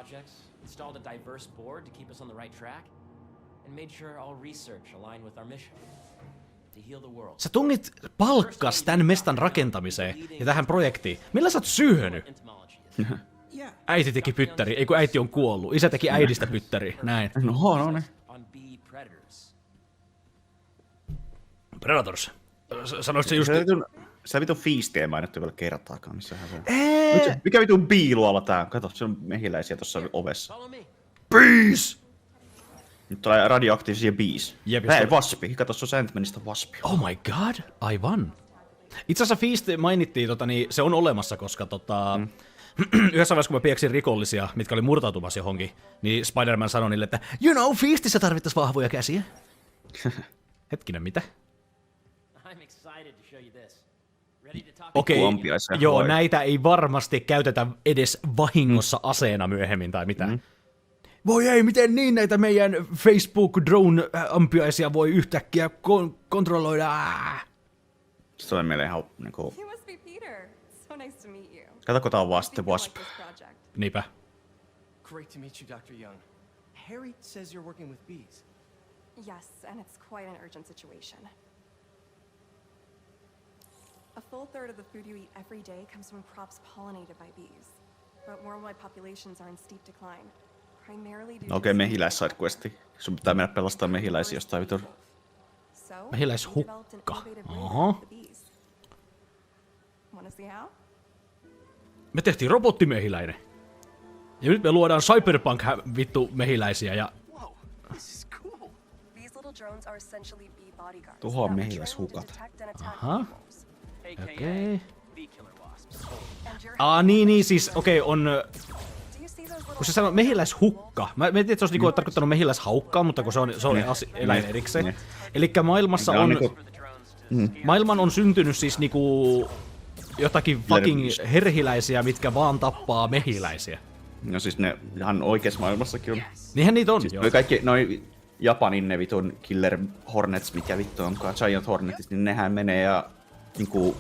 projects, installed a diverse board to keep us on the right track, and made sure all research aligned with our mission. To heal the world. Sä tungit palkkas tän mestan rakentamiseen ja tähän projektiin. Millä sä oot syönyt? Äiti teki pyttäri, ei kun äiti on kuollut. Isä teki äidistä pyttäri, näin. No ne. Predators. Sanoit se just... Sä vitun Feastia ei mainittu vielä kertaakaan, missähän se on. Mikä vitun biiluala tää on? Kato, se on mehiläisiä tossa ovessa. Bees! Nyt tulee radioaktiivisia bees. Jep, Waspi. Kato, se on Sandmanista Waspi. Oh my god, aivan. Itse asiassa Feast mainittiin, niin se on olemassa, koska yhdessä vaiheessa kun mä pieksin rikollisia, mitkä oli murtautumassa johonkin, niin Spider-Man sanoi niille, että you know, Feastissä tarvittaisiin vahvoja käsiä. Hetkinen, mitä? Okei, joo, näitä ei varmasti käytetä edes vahingossa aseena myöhemmin tai mitään. Voi ei, miten niin näitä meidän Facebook-drone-ampiaisia voi yhtäkkiä kontrolloida? Se on meille ihan niinku... Katsoko tää on Wasp. Niinpä. Great to meet you, Dr. Young. Harry says you're working with bees. Yes, and it's quite an urgent situation. A full third of the food you eat every day comes from crops pollinated by bees. But worldwide populations are in steep decline. Okei, mehiläis sidequesti. Sun pitää mennä pelastaa mehiläisiä jostain vitun. Mehiläishukka. Oho. Me tehtiin robottimehiläinen. Ja nyt me luodaan cyberpunk vittu mehiläisiä ja... Tuhoa mehiläishukat. Aha. Okei. Niin, siis okei, on... Kun se sanoo mehiläishukka, mä en tiedä, että se olisi niinku tarkoittanut mehiläishaukkaa, mutta kun se on eläin erikseen. Elikkä maailmassa on... Maailman on syntynyt siis niinku... jotakin fucking herhiläisiä, mitkä vaan tappaa mehiläisiä. No siis ne ihan oikeassa maailmassakin on. Niinhän niitä on, siis joo. Kaikki noi Japanin ne vitun Killer Hornets, mikä vittu onkaan, Giant Hornets, niin nehän menee ja niinku...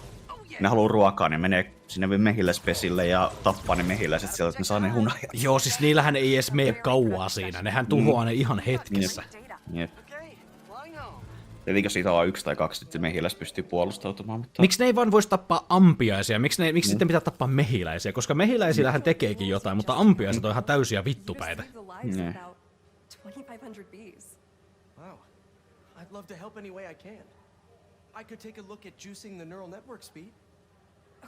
Ne haluu ruokaa, ne menee sinne mehiläispesille ja tappaa ne mehiläiset sieltä, että ne saa ne hunajat. Joo, siis niillähän ei edes mene kauaa siinä. Nehän tuhoaa ne ihan hetkessä. Jep. Tietenkin siitä on yksi tai kaksi, että mehiläis pystyy puolustautumaan. Mutta... Miksi ne ei vaan voisi tappaa ampiaisia? Miksi sitten pitää tappaa mehiläisiä? Koska mehiläisillähän tekeekin jotain, mutta ampiaiset on ihan täysiä vittupäitä. Wow. I'd love to help any way I can. I could take a look at juicing the neural network speed.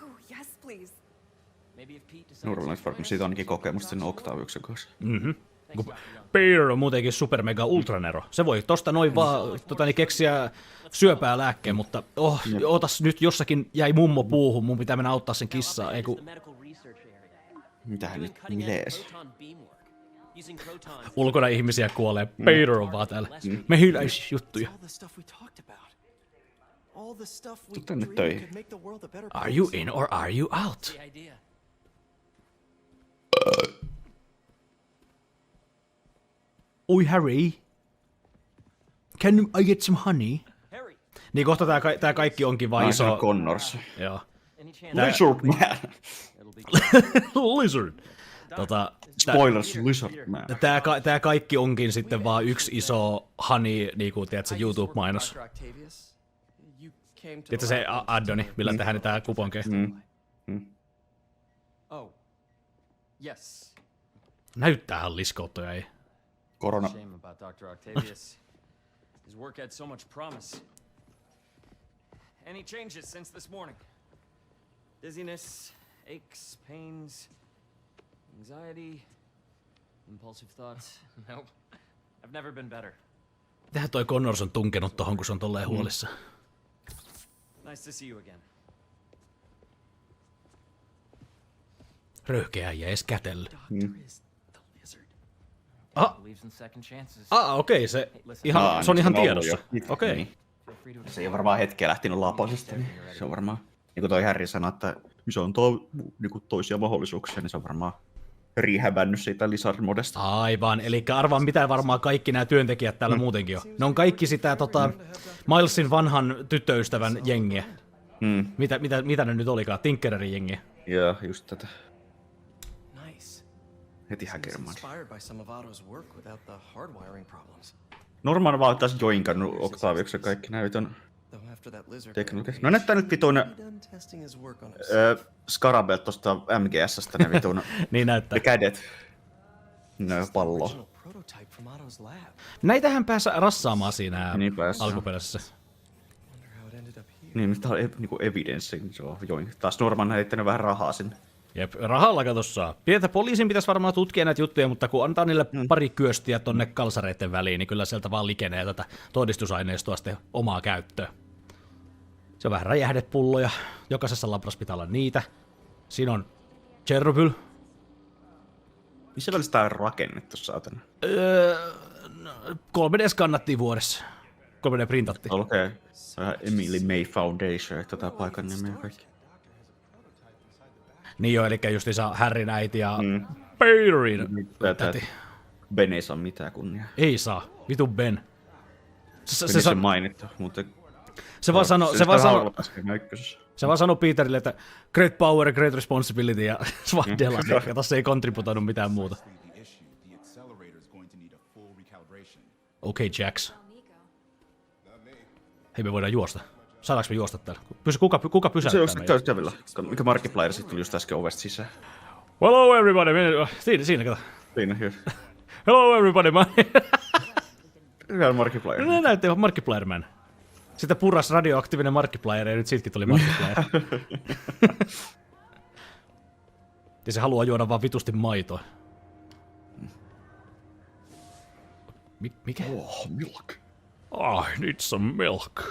Oh, yes, please. Neural Network, siitä on ainakin kokemusta sen Octaviuksen kanssa. Peter on muutenkin super mega ultranero. Se voi tosta noin vaan keksiä syöpää lääkkeen, mutta ootas nyt jossakin jäi mummo puuhun, mun pitää mennä auttaa sen kissaa, ei kun... Mitähän nyt milees? Ulkona ihmisiä kuolee, Peter on vaan täällä. Mehiläisjuttuja. Tuu tänne töihin. Are you in or are you out? Oi Harry. Can I get some honey? Niin kohta tää kaikki onkin vaan iso... No, Connors. Joo. Lizard Man. Lizard. Spoilers, Lizard Man. Tää kaikki onkin sitten vaan yksi iso honey, niinku tiedätkö, YouTube-mainos. Tiedätkö se addoni, millä tehdään tää kuponkeja? Oh. Yes. Näyttäähän liskouttoja, ei. Korona. Shame about Dr. Octavius. His work had so much promise. Any changes since this morning? Dizziness, aches, pains, anxiety, impulsive thoughts. Nope. I've never been better. Mitähän toi Connors on tunkenut tohon, kun se on tolleen huolissa? Nice to see you again. Röyhkeä ei edes kätellä. Okei, se on ihan tiedossa. Okei. Se ei ole varmaan hetkeä lähtenyt lapasesta, niin se on varmaan, niin kuin toi Harry sanoi, että se on niin toisia mahdollisuuksia, niin se on varmaan rehabännyt siitä Lizard-modesta. Aivan, eli arvaan mitä varmaan kaikki nämä työntekijät täällä muutenkin on. Ne on kaikki sitä Milesin vanhan tyttöystävän jengiä. Mitä ne nyt olikaan? Tinkererin jengiä. Joo, just tätä. Nice. Heti Seems häkerman. inspired by some of Otto's work without the hardwiring problems. Norman vaan taas joinkannut Octaviuksen kaikki nää vitun Though after that lizard teknologiat. No näyttää nyt vitun he done testing his work on himself. Scarabelt tosta MGS:stä ne vitun Niin näyttää. ne kädet. No pallo. Original prototype from Otto's lab. Näitähän päässä rassaamaan siinä Niin päässä. alkuperäisessä. Wonder how it ended up here. Niin, tää on niinku evidence, se on join. Taas Norman on heittänyt vähän rahaa sinne. Jep, rahalla katossa. Pientä poliisin pitäisi varmaan tutkia näitä juttuja, mutta kun antaa niille pari kyöstiä tonne kalsareiden väliin, niin kyllä sieltä vaan likenee tätä todistusaineistoa sitten omaa käyttöön. Se on vähän räjähdepulloja. Jokaisessa labrassa pitää olla niitä. Siinä on Chernobyl. Missä välissä tää on rakennettu, saatana? 3D skannattiin vuodessa. 3D printattiin. Okei. Emily May Foundation, tätä paikan nimeä kaikki. Niin jo, eli justiinsa Harryn äiti ja Peterin täti. Ben ei saa mitään kunniaa. Ei saa. Vitu Ben. Se mainittu, mutta... Se vaan sanoo sanoi Peterille, että great power, great responsibility ja Svardella, ja tossa ei kontributoinut mitään muuta. Okei, Jax. Hei, me voidaan juosta. Saadaanko me juosta täällä? Kuka pysäyttää Se meidät? kävellä. Mikä Markiplier sitten tuli just äsken ovesta sisään? Hello everybody, siinä kato. Siinä, joo. Hello everybody, Hyvä Markiplier. Ne näytti ihan Markiplier man. Sitten puras radioaktiivinen Markiplier ja nyt siitäkin tuli Markiplier. Ja se haluaa juoda vaan vitusti maitoa. Mikä? Oh, milk. I need some milk.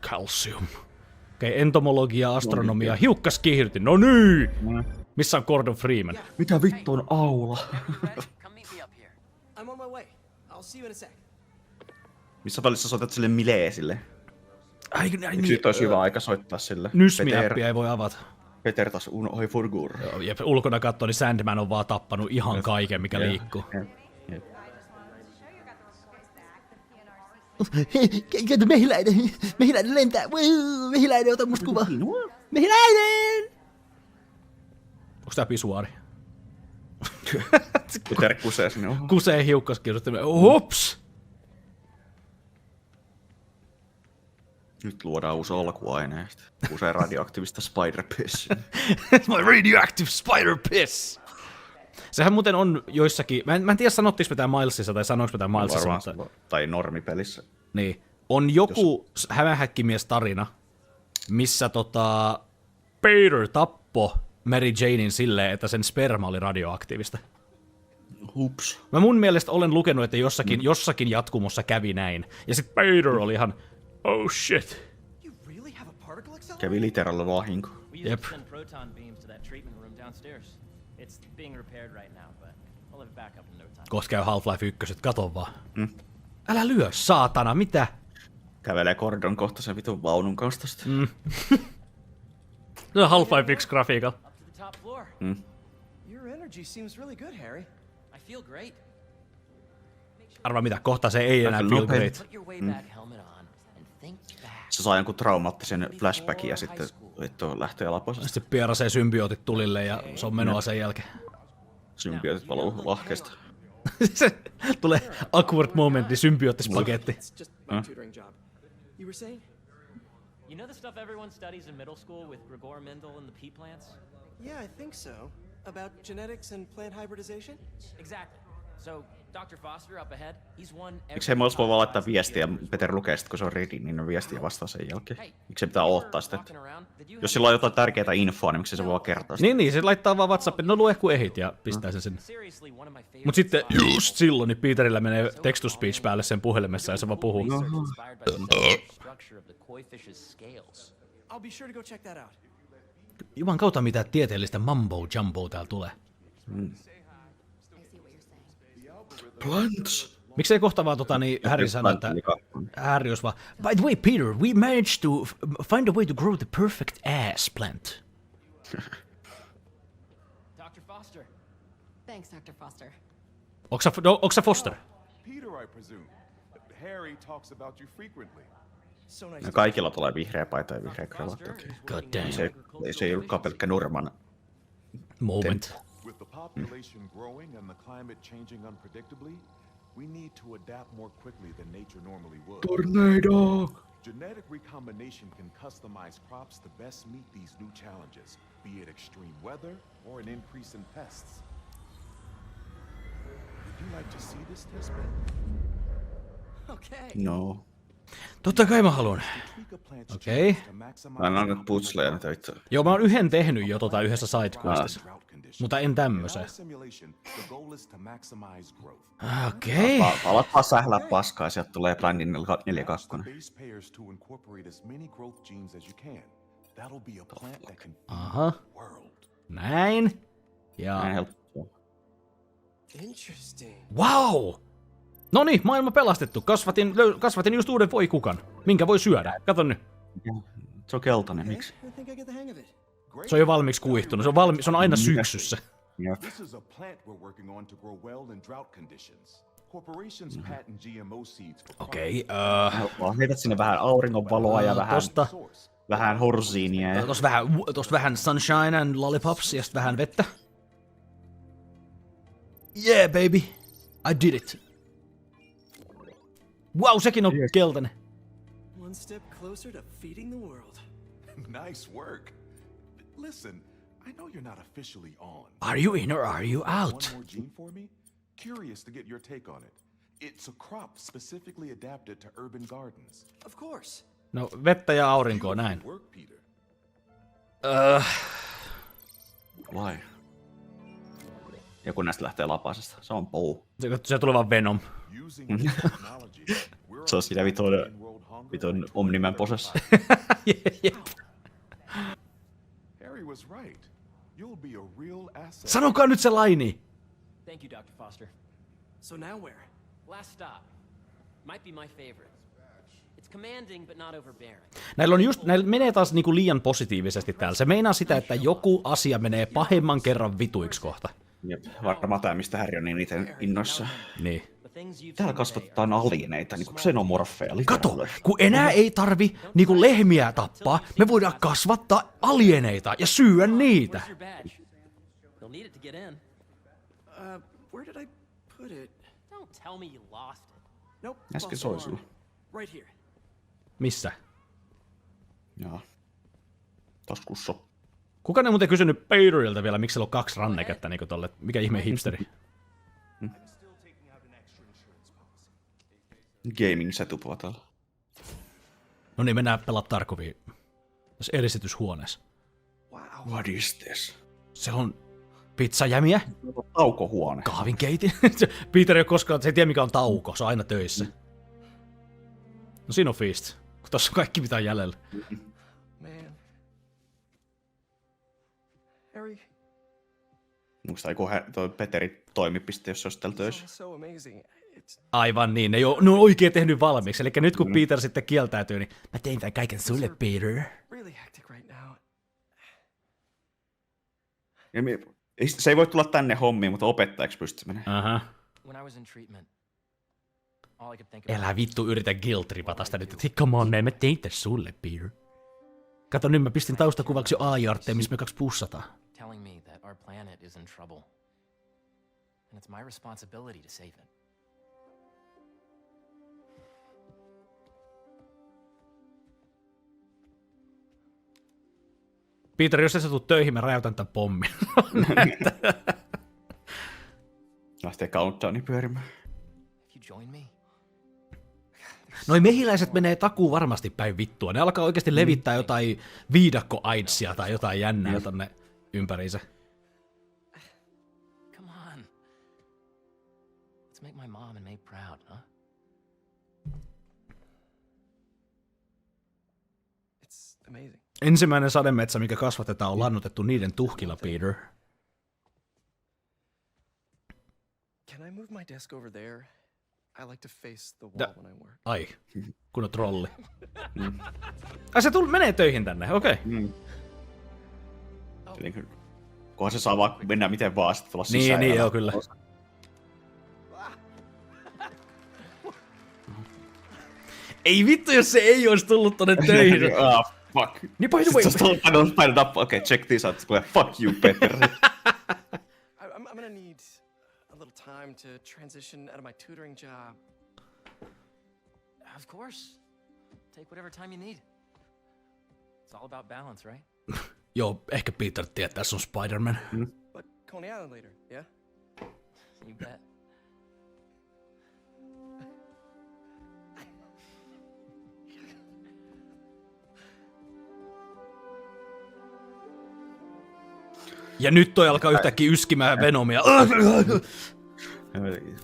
Calcium. Okei, entomologia, astronomia, hiukkaskiihdytti. No niin! Missä on Gordon Freeman? Mitä vittu on aula? Come meet me up here. I'm on my way. I'll see you in a sec. Missä välissä soitat sille Mileesille? Ai Eikö nyt olisi hyvä aika soittaa sille? Nysmi-appia ei voi avata. Peter taas unohoi Furgur. Jep, ulkona katsoo, niin Sandman on vaan tappanut ihan kaiken, mikä liikkuu. Kato mehiläinen lentää. Mehiläinen, ota musta kuva. Mehiläinen! Onks tää pisuaari? Peter kusee sinne. Kusee hiukkaskiihdyttimeen. Hops! Nyt luodaan uusi alkuaineesta. Kusee radioaktiivista spider piss. My radioactive spider piss! Sehän muuten on joissakin, mä en tiedä sanottiinko me tää Milesissa tai sanoinko me tää Milesissa, mutta... Tai normipelissä. Niin. On joku hämähäkkimies tarina, missä Peter tappo Mary Janein silleen, että sen sperma oli radioaktiivista. Hups. Mä mun mielestä olen lukenut, että jossakin jatkumossa kävi näin. Ja sit Peter oli ihan, oh shit. You really have a particle accelerator? Kävi literalla vahinko. We used Yep. to send proton beams to that treatment room downstairs. It's being repaired right now, but I'll have it back up in no time. Koska käy Half-Life 1, kato vaan. Älä lyö, saatana, mitä? Kävelee Gordon kohta sen vitun vaunun kanssa tosta. Se on Half-Life 1 grafiikalla. Up to the top floor. Your energy seems really good, Harry. I feel great. Arvaa mitä, kohta se ei enää feel great. Put your way back helmet on and think back. Se saa jonkun traumaattisen flashbackin ja sitten vittu lähtee laposesta. Sitten pierasee symbiootit tulille ja se on menoa sen jälkeen. Symbiootit valuu lahkeesta. Se tulee awkward moment, niin symbioottispaketti. It's just my tutoring job. You were saying? You know the stuff everyone studies in middle school with Gregor Mendel and the pea plants? Yeah, I think so. About genetics and plant hybridization? Exactly. So, Dr. Foster up ahead, he's won Miksi he vois voi laittaa viestiä, Peter lukee sit, kun se on ready, niin ne viestiä vastaa sen jälkeen. Miksi se pitää odottaa sitä? Jos sillä on jotain tärkeää infoa, niin miksi se voi kertoa sitä? Niin, se laittaa vaan WhatsAppin, no lue kun ehit ja pistää sen sinne. Mut sitten just silloin, niin Peterillä menee text to speech päälle sen puhelimessa ja se vaan puhuu. I'll be sure to go check that out. Juman kautta mitä tieteellistä mambo jumbo täällä tulee. Plants. Miksei kohta vaan Harry sanoo, että Harry olisi vaan, by the way Peter, we managed to find a way to grow the perfect ass plant. Dr. Foster. Thanks, Dr. Foster. Onks sä Foster? Peter, I presume. Harry talks about you frequently. So nice. Ja kaikilla tulee vihreä paita ja vihreä kravatti. God damn. Se ei ollutkaan pelkkä Norman Moment. With the population growing and the climate changing unpredictably, we need to adapt more quickly than nature normally would. Tornado! Genetic recombination can customize crops to best meet these new challenges, be it extreme weather or an increase in pests. Would you like to see this test bed? Okay. No. Totta kai mä haluan. Okei. Mä en anna putsleja näitä vittu. Joo, mä oon yhden tehnyt jo yhdessä sidequestissa. Mutta en tämmösen. Okei. Alat vaan sählää paskaa ja sieltä tulee Planin 42. Aha. Näin. Ja... Näin helppoa. Interesting. Wow! Noniin, maailma pelastettu. Kasvatin just uuden voikukan, minkä voi syödä. Kato nyt. Se on keltainen, miksi? I think I get the hang of it. Se on jo valmiiksi kuihtunut. Se on aina syksyssä. Jep. This is a plant we're working on to grow well in drought conditions. Corporations patent GMO seeds for Okei, Heität sinne vähän auringonvaloa ja tosta. vähän horsiinia. Ja... Tosta vähän sunshine and lollipops ja sit vähän vettä. Yeah, baby. I did it. Wow, sekin on keltainen. One step closer to feeding the world. Nice work. Listen, I know you're not officially on. Are you in or are you out? One more gene for me? Curious to get your take on it. It's a crop specifically adapted to urban gardens. Of course. No, vettä ja aurinkoa, näin. Work, Peter. Why? Joku näistä lähtee lapasesta. Se on puu. Se tulee vaan Venom. Using this technology, we're Se on siinä vitun Omniman posessa. Harry was right. You'll be a real asset. Sanokaa nyt se laini. Thank you, Dr. Foster. So now where? Last stop. Might be my favorite. It's commanding, but not overbearing. Näillä menee taas niinku liian positiivisesti täällä. Se meinaa sitä, että joku asia menee pahemman kerran vituiksi kohta. Jep, varmaan tämä, mistä Harry on niin itse innoissa. Niin. Täällä kasvatetaan alieneita, niinku xenomorfeja. Kato, kun enää ei tarvi niinku lehmiä tappaa, me voidaan kasvattaa alieneita ja syödä niitä. Where's your badge? You'll need it to get in. Where did I put it? Don't tell me you lost it. Nope. Äsken false se oli alarm. sulla. Right here. Missä? Jaa. Taskussa. Kukaan ei muuten kysynyt Peteriltä vielä, miksi sillä on 2 ranneketta niinku tolle. Mikä ihme hipsteri? Gaming setup on täällä. No niin, mennään pelaa Tarkoviin. Tässä erisityshuoneessa. Wow. What is this? Se on pizzajämiä, Taukohuone. kahvinkeitin. Peter ei ole koskaan, se ei tiedä mikä on tauko, se on aina töissä. No siinä on feast, kun tossa on kaikki mitä on jäljellä. Man. Harry, Muista joku toi Peterin toimipiste, jos se olisi täällä it's töissä. all so amazing. It's Aivan niin, ne on oikein tehnyt valmiiksi. Eli nyt kun Peter sitten kieltäytyy, niin mä tein tämän kaiken sulle, Peter. really hectic right now. Se ei voi tulla tänne hommiin, mutta opettajaksi pystyy menemään. Aha. When I was in treatment, all I could think about Älä vittu yritä guilt-ripata sitä nyt, että come on, mä tein tän sulle, Peter. Kato, nyt mä pistin taustakuvaksi jo AI-artteen, missä me 2 pussataan. telling me that our planet is in trouble. And it's my responsibility to save it. Peter, jos et sä tuu töihin, mä räjäytän tän pommin. Lähtee countdowni pyörimään. If you join me, Noi mehiläiset menee takuu varmasti päin vittua. Ne alkaa oikeasti levittää jotain viidakko-aidsia tai jotain jännää tonne ympäriinsä. come on. Let's make my mom and May proud, huh? It's amazing. Ensimmäinen sademetsä, mikä kasvatetaan, on lannutettu niiden tuhkilla, Peter. Can I move my desk over there? I like to face the wall when I work. Ai, kun on trolli. Ai se menee töihin tänne, okei. Okay. Kunhan se saa vaan mennä miten vaan, sitten tulla sisään. Niin, joo, kyllä. Ei vittu, jos se ei olisi tullut tonne töihin. Fuck. Niin by the way. Sitten painat nappa, okei, check this out. Fuck you, Peter. I'm gonna need a little time to transition out of my tutoring job. Of course. Take whatever time you need. It's all about balance, right? Joo, ehkä Peter tietää, se on Spider-Man. But Coney Island later, yeah? You bet. Ja nyt toi alkaa yhtäkkiä yskimään Venomia.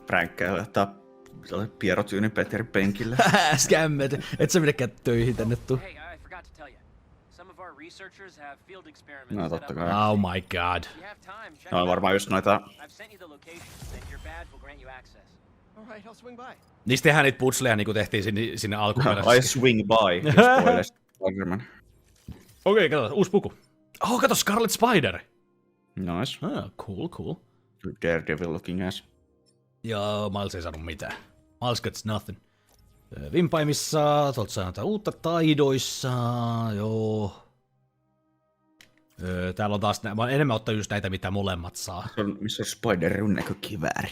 Pränkkää laittaa pierotyyni Peter penkille. Skämmet, et sä menekään töihin tänne tuu. Hey, I forgot to tell you. Some of our researchers have field experiments. No totta kai. Oh my god. If you have time, check No it varmaan out. just noita... I've sent you the locations, and your badge will grant you access. All right, I'll swing by. Niistä tehdään niitä putsleja niinku tehtiin sinne I alkuperäisessä. swing by. Spoilers. Spider-Man. Okei, katsotaan, uusi puku. Oh, kato, Scarlet Spider! Nice. Ah, cool. Daredevil looking ass. Ja Miles ei saanut mitään. Miles gets nothing. Vimpaimissa, tuolta saa jotain uutta taidoissa, joo. Täällä on taas, mä oon enemmän ottanut just näitä, mitä molemmat saa. Missä on Spiderin näkökivääri?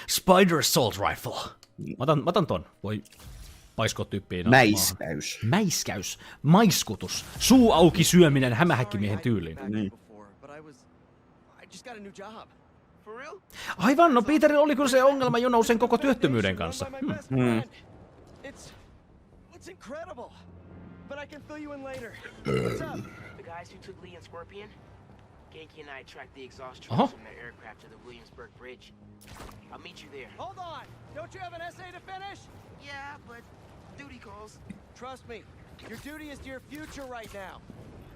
Spider Assault Rifle. Mä otan ton. Voi paiskoa tyyppiin. Mäiskäys. Mäiskäys. Maiskutus. Suu auki syöminen hämähäkkimiehen tyyliin. Before, but I just got a new job. For real? Aivan, no Peterillä oli kyllä se ongelma jo sen koko työttömyyden kanssa. My best friend. It's incredible. But I can fill you in later. What's up? The guys who took Lee and Scorpion? Genki and I tracked the exhaust Uh-huh. troops from their aircraft to the Williamsburg Bridge. I'll meet you there. Hold on. Don't you have an essay to finish? Yeah, but duty calls. Trust me. Your duty is to your future right now.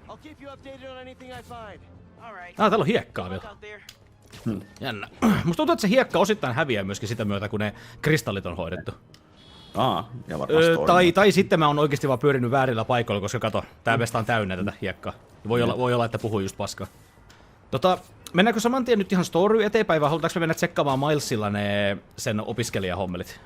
I'll keep you updated on anything I find. All right. Täällä on hiekkaa Good luck vielä. out there. Jännä. Musta tuntuu, että se hiekka osittain häviää myöskin sitä myötä, kun ne kristallit on hoidettu. Ja varmaan Tai sitten mä oon oikeesti vaan pyörinyt väärillä paikoilla, koska kato, tää mesta on täynnä tätä hiekkaa. Voi olla, että puhuu just paskaa. Mennäänkö saman tien nyt ihan story eteenpäin, vai halutaanko me mennä tsekkaamaan Milesilla ne sen opiskelijahommelit?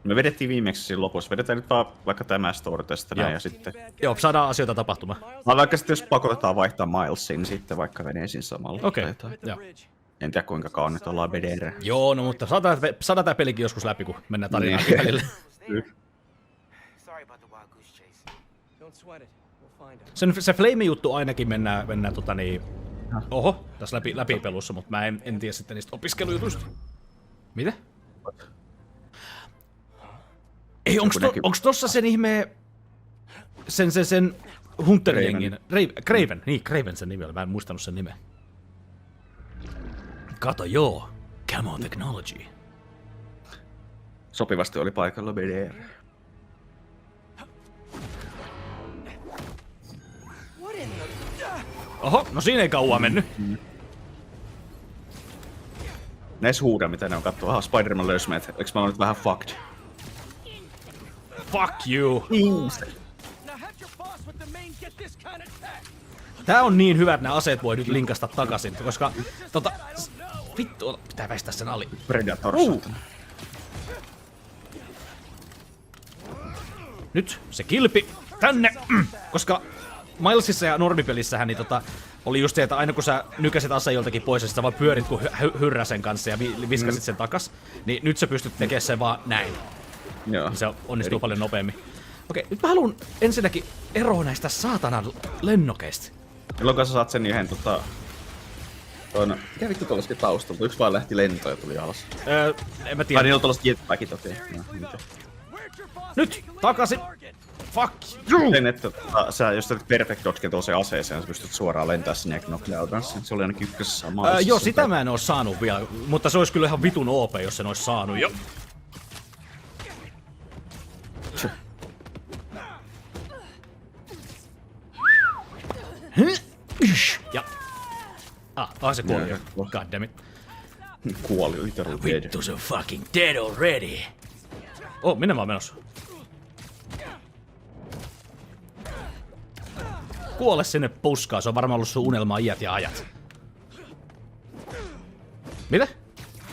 Me vedettiin viimeksi siinä lopussa. Vedetään nyt vaan vaikka tämä story tästä näin ja sitten... Joo, saadaan asioita tapahtumaan. Vaikka sitten jos pakotetaan vaihtaa Milesin, niin sitten vaikka veneisiin samalla. Okei, Tai jotain. joo. En tiedä kuinka kauan nyt ollaan BDR. Joo, no mutta saadaan tää pelikin joskus läpi, kun mennään tarinaan välille. Sorry about the wild goose chase. Don't sweat it. We'll find out. Se flame-juttu ainakin mennään Oho, tässä läpi pelussa, mutta mä en tiedä sitten niistä opiskelujutuista. Mitä? Ei, onks tossa sen ihme... Sen Hunter-jengin... Craven, niin Craven sen nimi oli, mä en muistanut sen nimeä. Kato joo, Camo Technology. Sopivasti oli paikalla BDR. Oho, no siinä ei kauan mennyt. Näis huuda, mitä ne on kattu. Aha, Spider-Man löysi meitä. Eiks mä oon nyt vähän fucked? Fuck you. Now have your boss with the main get this kind of tech. Tää on niin hyvä, että nämä aseet voi nyt linkasta takaisin, koska vittu, pitää väistää sen ali. Predator. Nyt se kilpi tänne, koska Milesissa ja normipelissähän niin oli just se, että aina kun sä nykäsit aseen joltakin pois ja sä vaan pyörit kuin hyrräsen kanssa ja viskasit sen takas, niin nyt sä pystyt tekemään sen vaan näin. Joo. Se onnistuu paljon nopeammin. Okei, nyt mä haluun ensinnäkin eroa näistä saatanan lennokeista. Milloin sä saat sen yhden mikä vittu tuollaisikin taustalta? Yksi vaan lähti lentoon ja tuli alas. En mä tiedä. Tai niillä on tuollaiset jetpackit, okei. Nyt, takaisin! Fuck you! Sen, että jos sä teet perfect dodgen tuollaiseen aseeseen, sä pystyt suoraan lentää sinne ja knockdown kanssa. Se oli ainakin ykkösessä mahdollisessa. Joo, sitä mä en oo saanut vielä, mutta se olisi kyllä ihan vitun OP, jos sen olisi saanut jo. Ja... se kuoli jo. Goddammit. Kuoli, literal dead. Vittu, se on fucking dead already. Minne mä oon menossa? Kuole sinne puskaan, se on varmaan ollut sun unelmaa iät ja ajat. Mitä?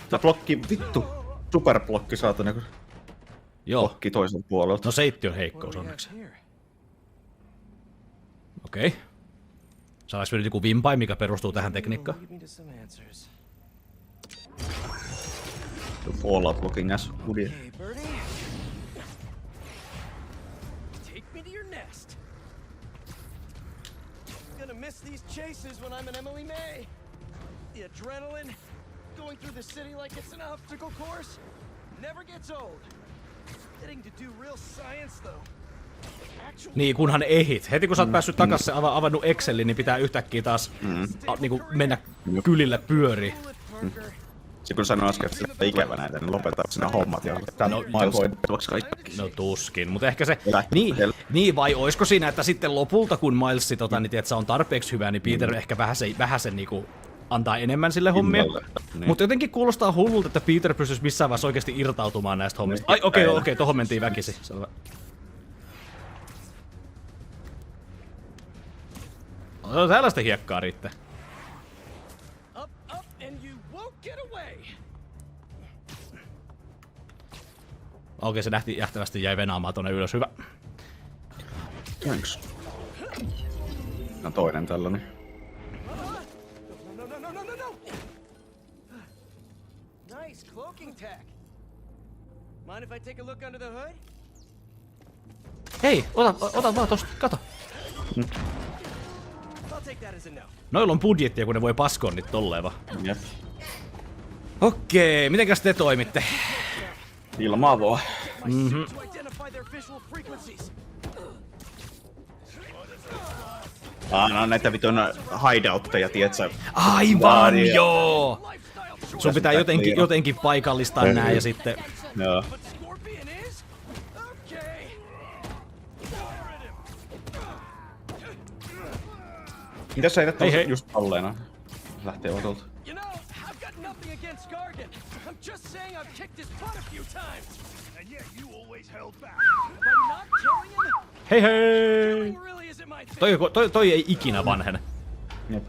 Tää blokki, vittu. Superblokki saatana, kun blokki toiselta puolelta. No seitti on heikkous onneksi. Okei. Saadaanko me nyt joku vimpai, mikä perustuu tähän tekniikkaan? Lead me to some answers. Fallout looking as good. Hey, Birdie. Take me to your nest. Gonna miss these chases when I'm in Emily May. The adrenaline, going through the city like it's an obstacle course, never gets old. Getting to do real science though. Niin, kunhan ehit. Heti kun sä oot päässyt takas avannut Excelin, niin pitää yhtäkkiä taas niinku mennä kylille pyöriin. Se kun sanoo äsken, että ikävä näitä, niin lopetaa sinä hommat ja hoidettavaksi kaikki. No tuskin, mutta ehkä se... Niin, vai oisko siinä, että sitten lopulta kun Miles niin tiedät, on tarpeeksi hyvä, niin Peter ehkä vähäsen niinku antaa enemmän sille hommia. Niin. Mutta jotenkin kuulostaa hullulta, että Peter pystyisi missään vaiheessa oikeasti irtautumaan näistä hommista. Ai okei, tohon mentiin väkisin. Selvä. No, tällaista hiekkaa riittää. Up, and you won't get away. Okei, se nähtävästi jäi venaamaan tonne ylös. Hyvä. Thanks. No toinen tällainen. No. Nice cloaking tag. Mind if I take a look under the hood? Hei, ota vaan tosta, kato. I'll take that as a no. Noilla on budjettia, kun ne voi paskoon niitä tolleen vaan. Jep. Okei, mitenkäs te toimitte? Ilmaa vaan. To identify their visual frequencies. No näitä vitun hideoutteja, tietsä. Aivan joo! Sun pitää jotenkin paikallistaa nää ja sitten... Joo. But Scorpion is? Okay. Mitäs sä heität tuossa just tolleena? Lähtee otolta. You know, I've got nothing against Gargan. I'm just saying I've kicked his butt a few times. And yet you always held back. By not killing him, Hei! really isn't my thing. Toi ei ikinä vanhene. Jep.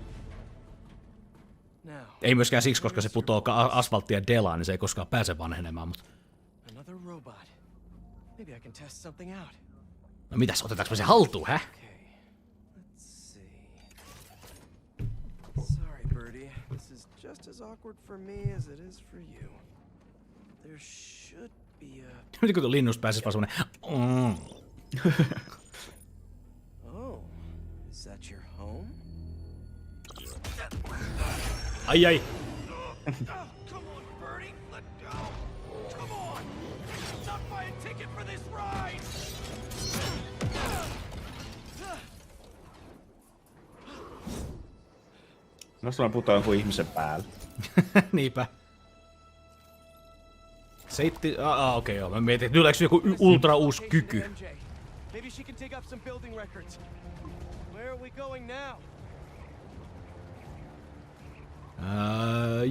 Now, Ei myöskään siksi, koska se putoo asfalttia delaan, niin se ei koskaan pääse vanhenemaan, mutta... another robot. Maybe I can test something out. No mitäs, otetaanko me se haltuun, hä? Okay, let's see. Sorry, Birdie. This is just as awkward for me as it is for you. There should be a... Miten kun linnusta pääsis vaan semmonen... Oh, is that your home? Ai. Oh, come on, Birdie, let go. Come on. Not buy a ticket for this ride. No sulla putoaa jonkun ihmisen päällä. Niinpä. Seitti... okei, joo. Mä mietin, että yleensä joku ultra uusi kyky. Maybe she can dig up some building records. Where are we going now?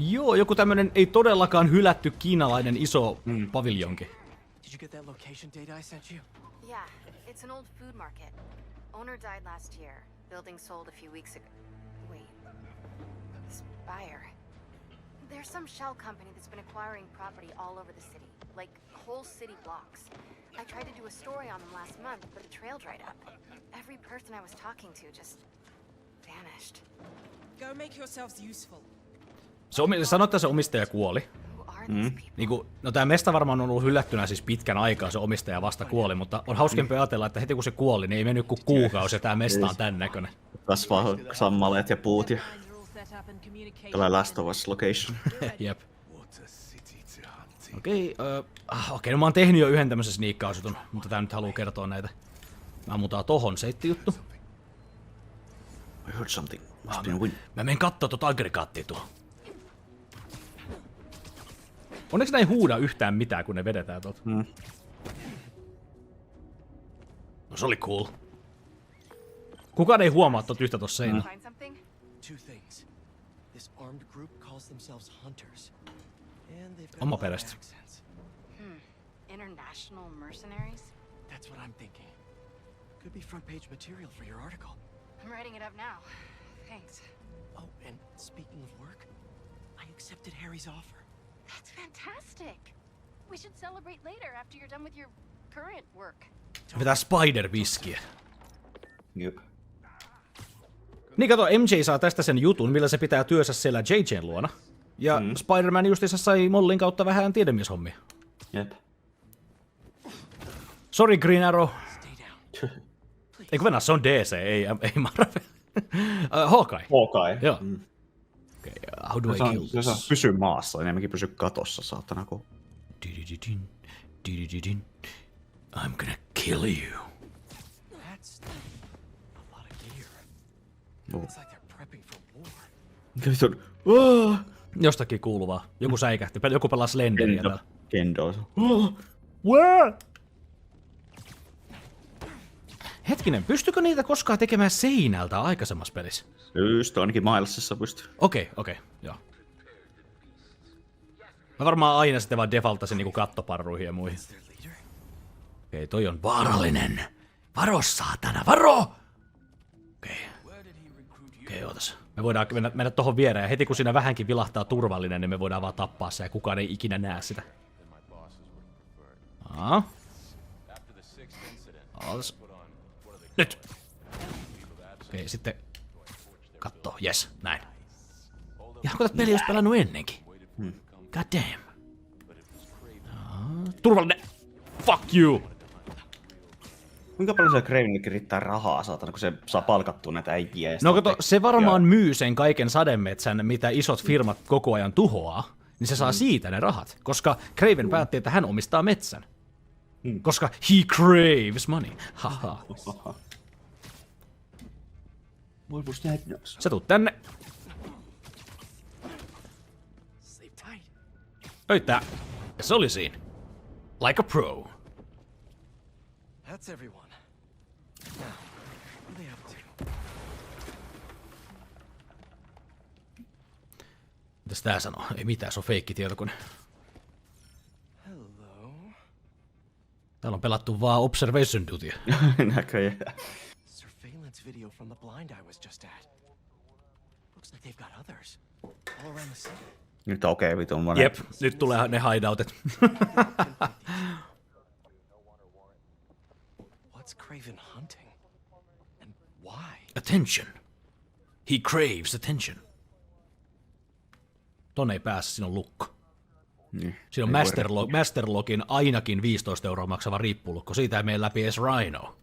Joo, joku tämmönen ei todellakaan hylätty kiinalainen iso paviljonki. Did you get that location data I sent you? Yeah, it's an old food market. Owner died last year. Building sold a few weeks ago. Wait. Spire. There's some shell company that's been acquiring property all over the city. Like, whole city blocks. I tried to do a story on them last month, but the trail dried up. Every person I was talking to just vanished. Go make yourselves useful. Sanoit, että se omistaja kuoli. Who are these people? Niinku, no tää mesta varmaan on ollut hylättynä siis pitkän aikaa, se omistaja vasta kuoli, mutta on hauskempi ajatella, että heti kun se kuoli, niin ei mennyt kuin kuukausi ja tää mesta on tän näköinen. Kasvaa sammaleet ja puut ja... Tällä Last of Us location. Jep. Okei, no mä oon tehnyt jo yhden tämmösen sniikkausjutun, mutta tää nyt haluu kertoa näitä. Mä muutaan tohon seittijuttu. I heard something. Mä menen kattoo tota aggregaattia tuohon. Onneksi näin huuda yhtään mitään, kun ne vedetään tuolta. No se oli cool. Kukaan ei huomaa tot yhtä tossa seinällä. Find something? Two things. This armed group calls themselves Hunters. And they've got Oma a lot of perästä. accents. International mercenaries? That's what I'm thinking. Could be front page material for your article. I'm writing it up now. Thanks. Oh, and speaking of work, I accepted Harry's offer. That's fantastic. We should celebrate later after you're done with your current work. Vetää spider-viskiä. Jep. Niin kato, MJ saa tästä sen jutun, millä se pitää työssä siellä JJn luona. Ja Spider-Man justiinsa sai Mollin kautta vähän tiedemieshommia. Jep. Sorry, Green Arrow. Eikö venä, se on DC, ei Marvel. Hawkeye. Hawkeye. Joo. Okay, how do I kill this? Se pysyy maassa, enemmänkin pysyy katossa, saatana. I'm gonna kill you. That's a lot of gear. Oh. It's like they're prepping for war. Mikä vitun? Jostakin kuuluvaa. Joku säikähti. Joku pelaa Slenderia täällä. Kendo. Hetkinen, pystykö niitä koskaan tekemään seinältä aikaisemmassa pelissä? Just, ainakin Milesissa pystyy. Okei, joo. Mä varmaan aina sitten vaan defaultasin niinku kattoparruihin ja muihin. Okei, toi on vaarallinen. Varo, saatana, varo! Okei, ootas. Me voidaan mennä tohon viereen ja heti kun siinä vähänkin vilahtaa turvallinen, niin me voidaan vaan tappaa se ja kukaan ei ikinä näe sitä. Nyt! Okei, sitten kattoo, jes, näin. Ja kun tätä peli olisi pelannut ennenkin. God damn. Turvallinen! Fuck you! Kuinka paljon se Kravenillekin riittää rahaa, saatana, kun se saa palkattua näitä äijiä? No kato, se varmaan myy sen kaiken sademetsän, mitä isot firmat koko ajan tuhoaa, niin se saa siitä ne rahat. Koska Kraven päätti, että hän omistaa metsän. Koska he craves money. Haha. Sä tuut tänne. Öyttää. Ja se oli siinä. Like a pro. That's everyone. Now, what are they up to? Mitäs tää sanoo? Ei mitään, se on feikki tietokone. Hello. Täällä on pelattu vaan observation duty. Näköjään. Surveillance video from the blind I was just at. Looks like they've got others all around the city. Nyt okei, vitun. Jep, nyt tulee ne hideoutet. What's Kraven hunting? And why? Attention. He craves attention. Tonne ei pääse, siinä on lukko. Niin. Siinä on Masterlogin ainakin 15 € maksava riippulukko. Siitä ei mene läpi edes Rhino.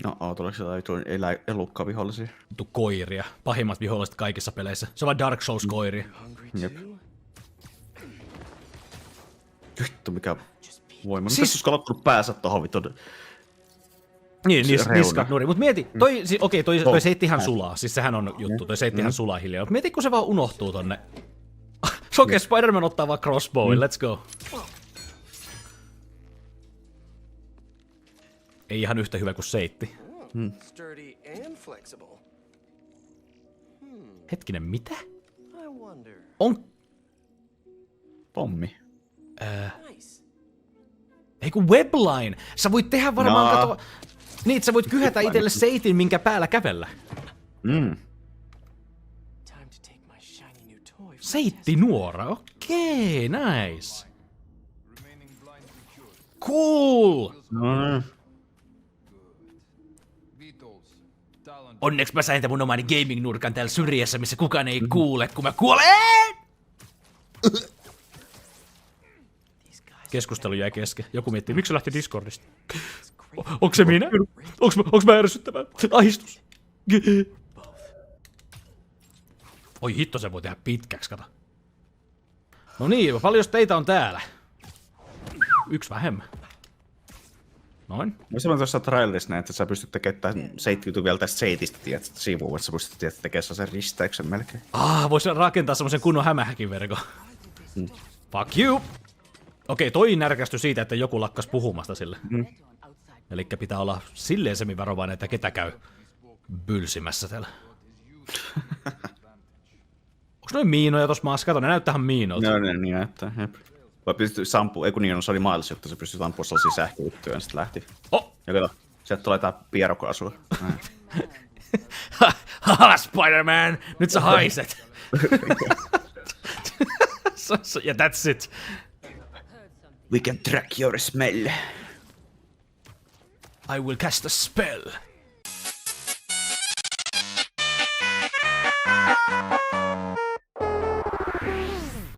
No, tuleeko jotain elukkavihollisia? Vittu koiria. Pahimmat viholliset kaikissa peleissä. Se on vaan Dark Souls-koiria. Jep. Vittu, mikä voima. Siis... Mitäs uskallattanut päässä tohon vitun? Niin, niskat nuri. Mut mieti, toi seittihän sulaa. Siis sehän on juttu, toi seittihän sulaa hiljaa. Mut mieti, kun se vaan unohtuu tonne. Okei, Spider-Man ottaa vaan crossbowin, let's go. Ei ihan yhtä hyvä kuin seitti. Sturdy and flexible. Hetkinen, mitä? I wonder. On... Pommi. Nice. Ei kun webline! Sä voit tehdä varmaan kato... Niin, sä voit kyhätä itselle seitin, minkä päällä kävellä. Time to take my shiny new toy. Seitti nuora, okei, nice. Cool! Onneksi mä sain tämän mun omani gaming-nurkan täällä syrjässä, missä kukaan ei kuule, kun mä kuolen! Keskustelu jäi kesken. Joku miettii, miksi se lähti Discordista? Onko se minä? Onks mä ärsyttävää? Ahistus. Oi hitto, se voi tehdä pitkäksi, kato. No niin, paljon teitä on täällä? Yksi vähemmän. Noin. Mä sanoin tuossa trailerissa näin, että sä pystyt tekemään seittijutu vielä tästä seitistä, tiedät, sivuun, että sä pystyt tekemään sen risteyksen melkein. Voisi rakentaa semmosen kunnon hämähäkin verkon. Fuck you! Okei, toi närkästyi siitä, että joku lakkas puhumasta sille. Elikkä pitää olla silleen semivarovainen, että ketä käy bylsimässä täällä. Onks noin miinoja tossa maassa? Kato, ne näyttäähän miinoilta. No, niin näyttää, jep. Vai pystyy sampuu, kun niin on, se oli Miles, jotta se pystyy ampua sellaisia sähköjuttuja, ja sit lähti. Ja kato, sieltä tulee tää pierokaasua. Haha, Spider-Man! Nyt sä haiset! Ja that's it. We can track your smell. I will cast a spell.